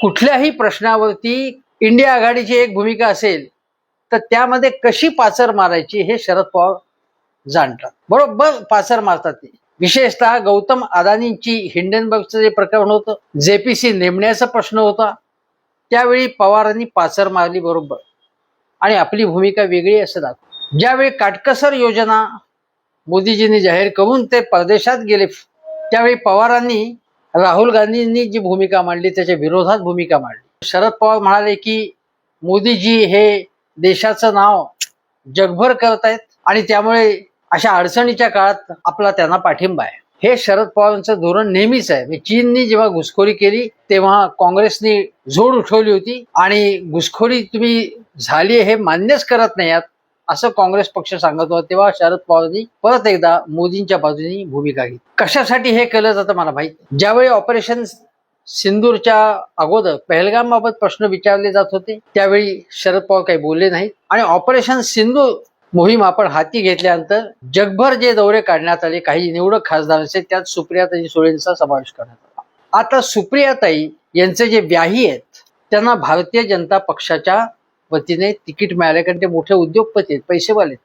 कुठल्याही प्रश्नावरती इंडिया आघाडीची एक भूमिका असेल तर त्यामध्ये कशी पाचर मारायची हे शरद पवार जाणतात. बरोबर पाचर मारतात ते. विशेषतः गौतम अदानींची हिंडनबर्गचं जे प्रकरण होतं, जेपीसी नेमण्याचा प्रश्न होता, त्यावेळी पवारांनी पाचर मारली बरोबर आणि आपली भूमिका वेगळी असं दाखवलं. ज्यावेळी काटकसर योजना मोदीजींनी जाहीर करून ते परदेशात गेले, त्यावेळी पवारांनी राहुल गांधींनी जी भूमिका मांडली त्याच्या विरोधात भूमिका मांडली. शरद पवार म्हणाले की मोदीजी हे देशाचं नाव जगभर करतायत आणि त्यामुळे अशा अडचणीच्या काळात आपला त्यांना पाठिंबा आहे. हे शरद पवारांचं धोरण नेहमीच आहे. चीननी जेव्हा घुसखोरी केली तेव्हा काँग्रेसने झोड उठवली होती आणि घुसखोरी तुम्ही झाली हे मान्यच करत नाही असं काँग्रेस पक्ष सांगत होता. तेव्हा शरद पवारांनी परत एकदा मोदींच्या बाजूने भूमिका घेतली. कशासाठी हे केलं जातं मला माहित. ज्यावेळी ऑपरेशन सिंदूरच्या अगोदर पहलगामबाबत प्रश्न विचारले जात होते त्यावेळी शरद पवार काही बोलले नाहीत आणि ऑपरेशन सिंदूर मोहीम आपण हाती घेतल्यानंतर जगभर जे दौरे काढण्यात आले, काही निवडक खासदारांचे, त्यात सुप्रियाताई सुळेंचा समावेश करण्यात आला. आता सुप्रियाताई यांचे जे व्याही आहेत त्यांना भारतीय जनता पक्षाच्या वतीने तिकीट मिळाले, कारण ते मोठे उद्योगपती आहेत, पैसेवाले.